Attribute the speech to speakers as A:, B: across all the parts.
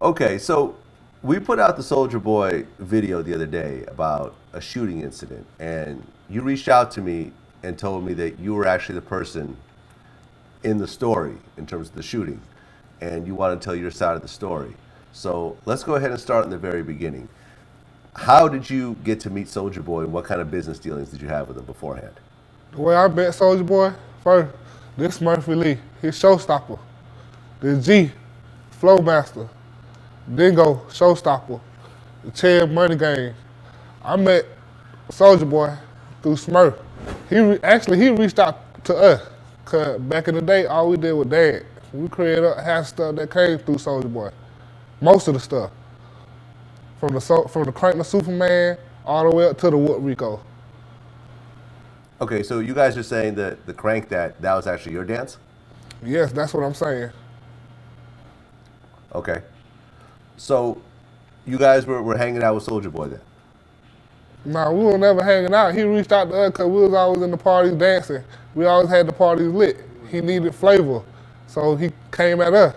A: Okay, so we put out the Soldier Boy video the other day about a shooting incident, and you reached out to me and told me that you were actually the person in the story in terms of the shooting, and you want to tell your side of the story. So let's go ahead and start in the very beginning. How did you get to meet Soldier Boy, and what kind of business dealings did you have with him beforehand?
B: The way I met Soulja Boy, first, this Murphy Lee, his showstopper. This G, Flowmaster. Dingo, showstopper. The Chad Money Game. I met Soulja Boy through Smurf. Actually he reached out to us. Cause back in the day, all we did was dance. We created half stuff that came through Soulja Boy. Most of the stuff. From the Crank the Superman all the way up to the Wood Rico.
A: Okay, so you guys are saying that the crank that was actually your dance?
B: Yes, that's what I'm saying.
A: Okay. So you guys were hanging out with Soldier Boy then?
B: Nah, we were never hanging out. He reached out to us because we was always in the parties dancing. We always had the parties lit. He needed flavor, so he came at us.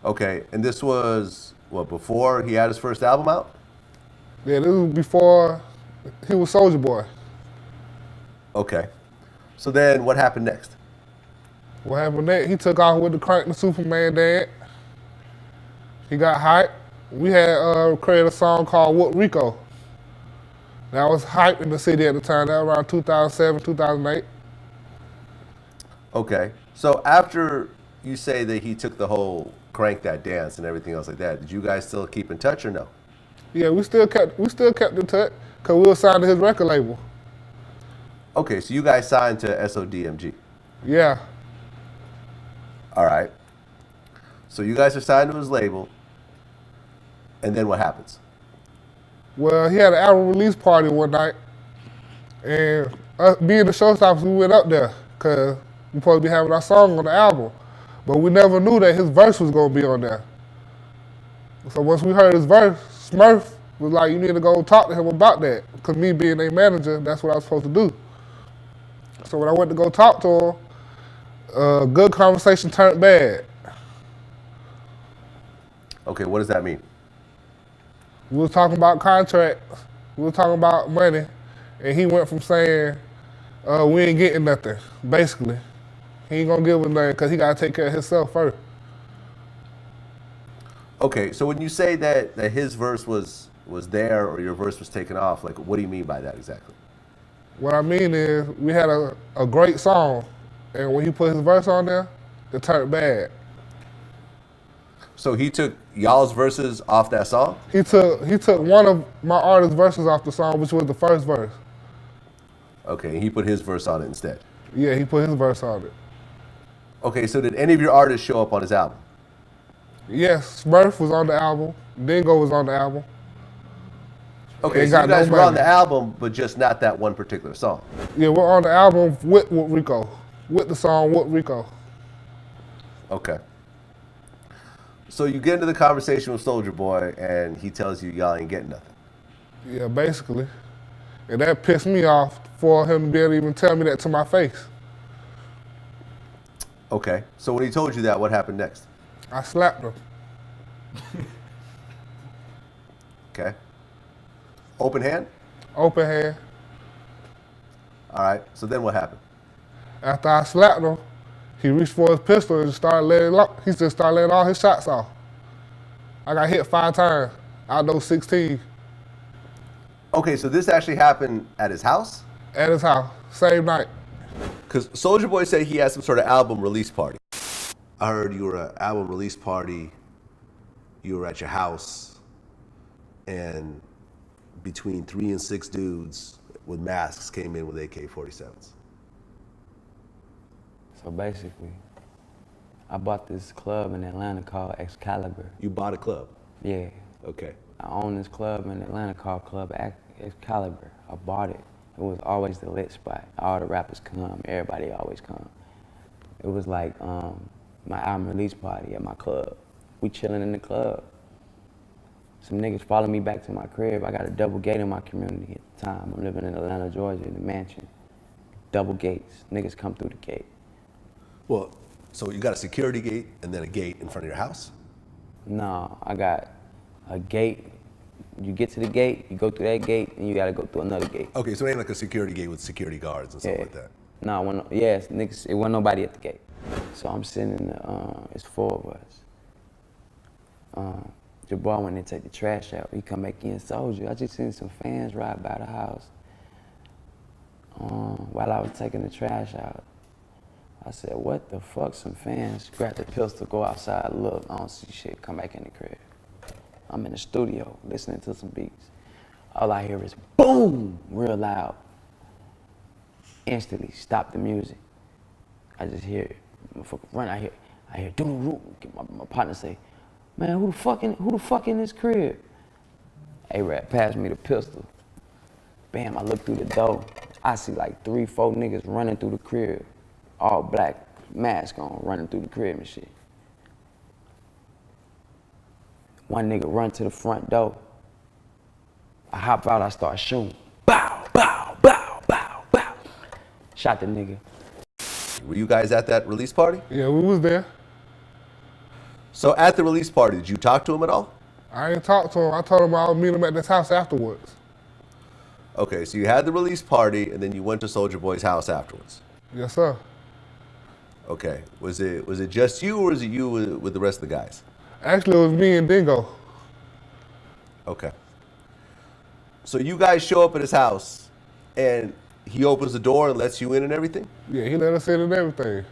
A: Okay, and this was, what, before he had his first album out?
B: Yeah, this was before he was Soulja Boy.
A: Okay. So then what happened next?
B: What happened next? He took off with the Crank the Superman dance. He got hyped. We had created a song called Wood Rico. That was hype in the city at the time. That was around 2007, 2008.
A: Okay. So after you say that he took the whole crank that dance and everything else like that, did you guys still keep in touch or no?
B: Yeah, we still kept in touch because we were signed to his record label.
A: Okay, so you guys signed to SODMG.
B: Yeah.
A: All right. So you guys are signed to his label, and then what happens?
B: Well, he had an album release party one night, and us being the showstoppers, we went up there because we supposed to be having our song on the album, but we never knew that his verse was gonna be on there. So once we heard his verse, Smurf was like, "You need to go talk to him about that," because me being a manager, that's what I was supposed to do. So when I went to go talk to him, good conversation turned bad.
A: Okay, what does that mean?
B: We was talking about contracts, we was talking about money, and he went from saying, we ain't getting nothing, basically. He ain't gonna give us nothing because he gotta take care of himself first.
A: Okay, so when you say that his verse was there or your verse was taken off, like what do you mean by that exactly?
B: What I mean is, we had a great song, and when he put his verse on there, it turned bad.
A: So he took y'all's verses off that song?
B: He took one of my artist's verses off the song, which was the first verse.
A: Okay, and he put his verse on it instead.
B: Yeah, he put his verse on it.
A: Okay, so did any of your artists show up on his album?
B: Yes, Smurf was on the album. Dingo was on the album.
A: Okay,
B: Ain't
A: so
B: got
A: you guys
B: no
A: were on
B: money.
A: the album, but just not that one particular song.
B: Yeah, we're on the album with Rico, with the song with Rico.
A: Okay. So you get into the conversation with Soldier Boy, and he tells you y'all ain't getting nothing.
B: Yeah, basically. And that pissed me off for him to be able to even tell me that to my face.
A: Okay. So when he told you that, what happened next?
B: I slapped him.
A: Okay. Open hand?
B: Open hand.
A: All right. So then what happened?
B: After I slapped him, he reached for his pistol and he just started letting all his shots off. I got hit 5 times out of those 16
A: Okay, so this actually happened at his house?
B: at his house, same night.
A: Because Soldier Boy said he had some sort of album release party. I heard you were at an album release party, you were at your house, and between 3 and 6 dudes with masks came in with AK-47s.
C: So basically, I bought this club in Atlanta called Excalibur.
A: You bought a club?
C: Yeah,
A: Okay.
C: I own this club in Atlanta called Club Excalibur. I bought it. It was always the lit spot. All the rappers come, everybody always come. It was like my album release party at my club. We chilling in the club. Some niggas followed me back to my crib. I got a double gate in my community at the time. I'm living in Atlanta, Georgia, in a mansion. Double gates. Niggas come through the gate.
A: Well, so you got a security gate and then a gate in front of your house?
C: No, I got a gate. You get to the gate, you go through that gate, and you gotta go through another gate.
A: Okay, so it ain't like a security gate with security guards and stuff like that.
C: No, yes, niggas, it wasn't nobody at the gate. So I'm sitting in the, it's 4 of us. Jabbar went and take the trash out. He come back in, soulja. I just seen some fans ride by the house. While I was taking the trash out, I said, what the fuck, some fans? Grab the pistol, go outside, look, I don't see shit, come back in the crib. I'm in the studio, listening to some beats. All I hear is boom, real loud. Instantly, stop the music. I just hear it, motherfucker run, I hear droop. My partner say, man, who the fuck in this crib? A-Rap passed me the pistol. Bam, I look through the door. I see like 3, 4 niggas running through the crib. All black, mask on, running through the crib and shit. One nigga run to the front door. I hop out, I start shooting. Bow, bow, bow, bow, bow. Shot the nigga.
A: Were you guys at that release party?
B: Yeah, we was there.
A: So at the release party, did you talk to him at all?
B: I ain't talked to him. I told him I would meet him at this house afterwards.
A: Okay, so you had the release party and then you went to Soulja Boy's house afterwards.
B: Yes, sir.
A: Okay, was it just you or was it you with the rest of the guys?
B: Actually, it was me and Dingo.
A: Okay. So you guys show up at his house and he opens the door and lets you in and everything?
B: Yeah, he let us in and everything.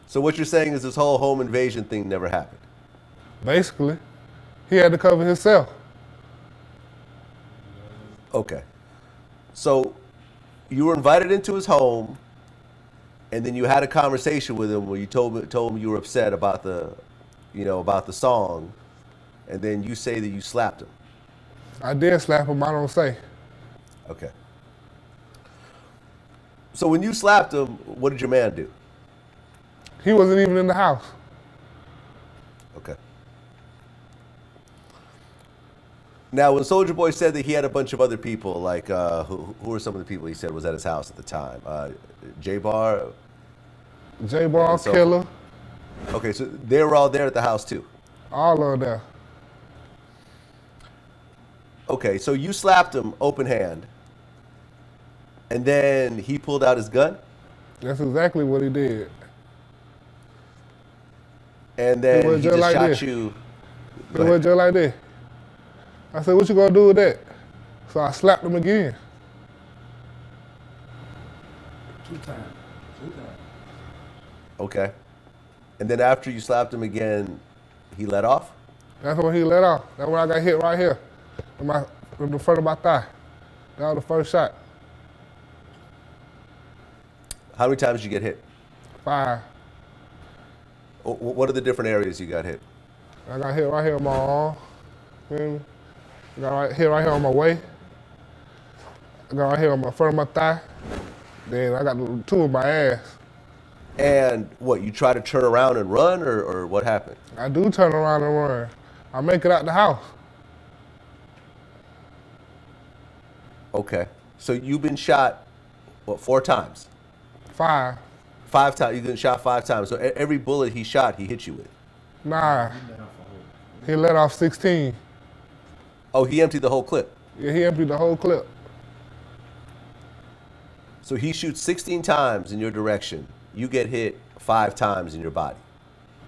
A: So what you're saying is this whole home invasion thing never happened?
B: Basically, he had to cover himself.
A: Okay. So you were invited into his home and then you had a conversation with him where you told him you were upset about the song, and then you say that you slapped him.
B: I did slap him, I don't say.
A: Okay. So when you slapped him, what did your man do?
B: He wasn't even in the house.
A: Okay. Now, when Soulja Boy said that he had a bunch of other people, like who were some of the people he said was at his house at the time? J-Bar?
B: J-Bar,
A: so,
B: Killer,
A: Okay, so they were all there at the house too?
B: all of them.
A: Okay, so you slapped him open hand, and then he pulled out his gun,
B: That's exactly what he did.
A: and then
B: was
A: he
B: just
A: just
B: like
A: shot
B: this.
A: you.
B: It was just like that. I said, what you gonna do with that? So I slapped him again.
D: 2 times.
A: Okay. And then after you slapped him again, he let off?
B: That's when he let off. That's when I got hit right here, in the front of my thigh. That was the first shot.
A: How many times did you get hit?
B: 5.
A: What are the different areas you got hit?
B: I got hit right here on my arm. Feel me? I got hit right here on my waist. I got right here on my front of my thigh. Then I got 2 in my ass.
A: And what, you try to turn around and run, or what happened?
B: I do turn around and run. I make it out the house.
A: Okay. So you've been shot, what, 4 times?
B: 5.
A: 5 times. You've been shot 5 times. So every bullet he shot, he hit you with.
B: Nah. He let off 16.
A: Oh, he emptied the whole clip.
B: Yeah, he emptied the whole clip.
A: So he shoots 16 times in your direction. You get hit 5 times in your body.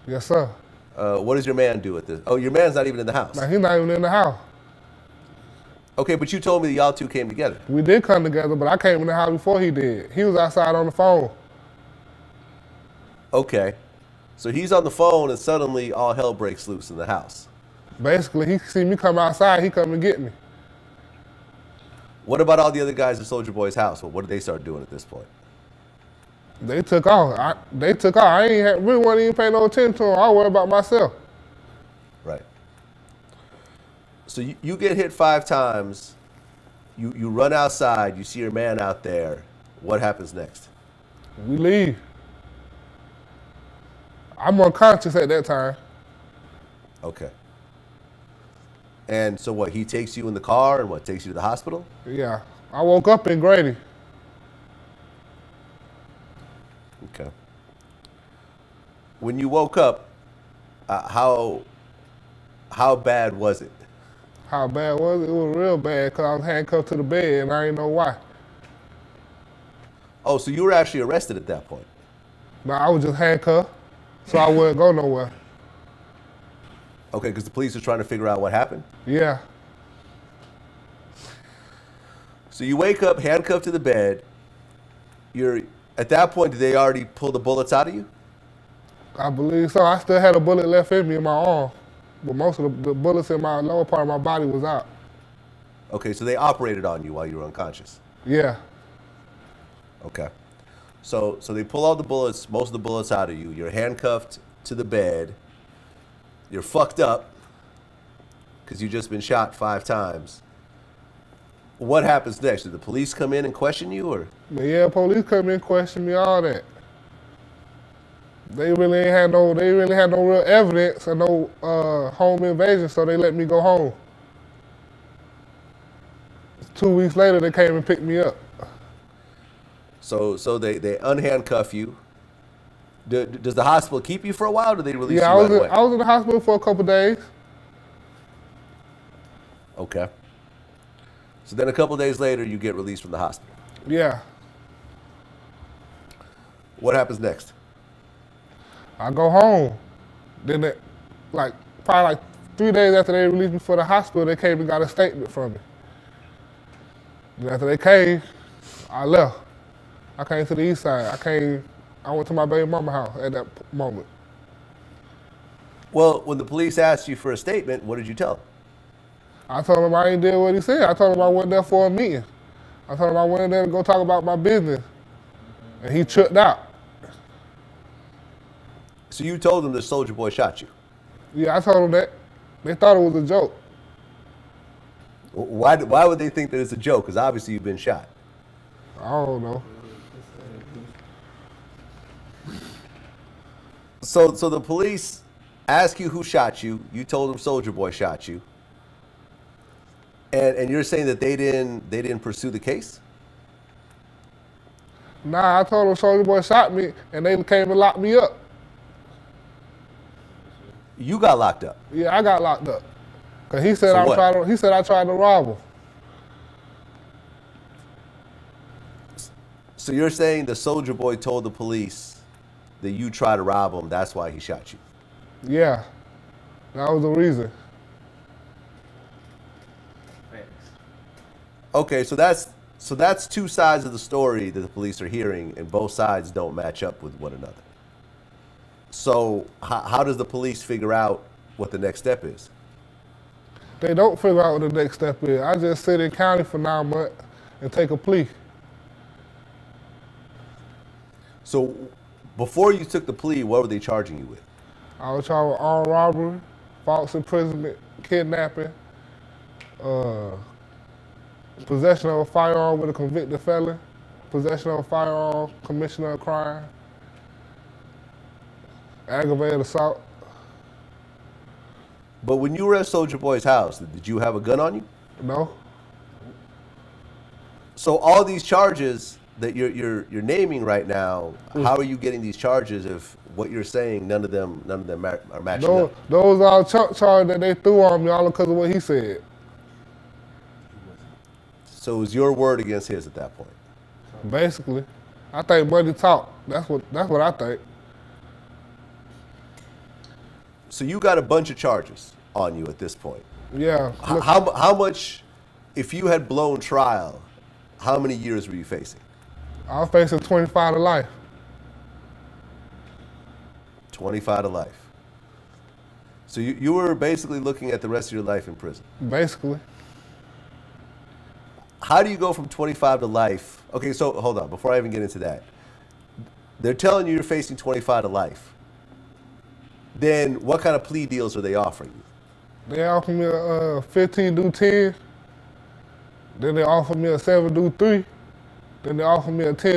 B: Yes, sir.
A: What does your man do with this? Oh, your man's not even in the house.
B: Now, he's not even in the house.
A: Okay, but you told me that y'all 2 came together.
B: We did come together, but I came in the house before he did. He was outside on the phone.
A: Okay. So he's on the phone and suddenly all hell breaks loose in the house.
B: Basically, he see me come outside, he come to get me.
A: What about all the other guys at Soulja Boy's house? Well, what did they start doing at this point?
B: They took off. I really wasn't even paying no attention to them. I was worried about myself.
A: Right. So you get hit 5 times. You run outside. You see your man out there. What happens next?
B: We leave. I'm unconscious at that time.
A: Okay. And so what? He takes you in the car and what? Takes you to the hospital?
B: Yeah. I woke up in Grady.
A: Okay. When you woke up, How bad was it?
B: How bad was it? It was real bad because I was handcuffed to the bed and I didn't know why.
A: Oh, so you were actually arrested at that point?
B: But I was just handcuffed, so I wouldn't go nowhere.
A: Okay, because the police are trying to figure out what happened?
B: Yeah.
A: So you wake up handcuffed to the bed. At that point, did they already pull the bullets out of you?
B: I believe so. I still had a bullet left in me in my arm, but most of the bullets in my lower part of my body was out.
A: Okay, so they operated on you while you were unconscious.
B: Yeah.
A: Okay. So they pull all the bullets, most of the bullets out of you. You're handcuffed to the bed. You're fucked up because you've just been shot 5 times. What happens next? Did the police come in and question you, or?
B: But yeah, police come in and question me, all that. They really had no real evidence or no home invasion, so they let me go home. 2 weeks later, they came and picked me up.
A: So they unhandcuff you. Does the hospital keep you for a while, or do they release
B: Yeah,
A: you right away?
B: I was in the hospital for a couple days.
A: Okay. So then a couple days later, you get released from the hospital.
B: Yeah.
A: What happens next?
B: I go home. Then, probably 3 days after they released me for the hospital, they came and got a statement from me. And after they came, I left. I came to the east side. I went to my baby mama house at that moment.
A: Well, when the police asked you for a statement, what did you tell them?
B: I told him I ain't did what he said. I told him I went there for a meeting. I told him I went in there to go talk about my business. And he tripped out.
A: So you told them the Soulja Boy shot you.
B: Yeah, I told him that. They thought it was a joke.
A: Why would they think that it's a joke? Because obviously you've been shot.
B: I don't know.
A: So the police ask you who shot you. You told them Soulja Boy shot you. And you're saying that they didn't pursue the case?
B: Nah, I told them Soulja Boy shot me, and they came and locked me up.
A: You got locked up.
B: Yeah, I got locked up. Cause he said
A: For what?
B: he said I tried to rob him.
A: So you're saying the Soulja Boy told the police that you tried to rob him, that's why he shot you?
B: Yeah, that was the reason.
A: Okay, so that's 2 sides of the story that the police are hearing, and both sides don't match up with one another. So how does the police figure out what the next step is?
B: They don't figure out what the next step is. I just sit in county for 9 months and take a plea.
A: So before you took the plea, what were they charging you with?
B: I was charged with armed robbery, false imprisonment, kidnapping, possession of a firearm with a convicted felon, possession of a firearm, commission of a crime, aggravated assault.
A: But when you were at Soulja Boy's house, did you have a gun on you?
B: No?
A: So all these charges that you're naming right now, how are you getting these charges if what you're saying none of them are matching up?
B: Those are charges that they threw on me all because of what he said.
A: So it was your word against his at that point.
B: Basically, I think money talk. That's what I think.
A: So you got a bunch of charges on you at this point.
B: Yeah. Look,
A: How much, if you had blown trial, how many years were you facing?
B: I was facing 25 to life.
A: 25 to life. So you were basically looking at the rest of your life in prison.
B: Basically.
A: How do you go from 25 to life? Okay, so hold on, before I even get into that. They're telling you you're facing 25 to life. Then what kind of plea deals are they offering you?
B: They offered me a 15 do 10. Then they offered me a 7 do 3. Then they offered me a 10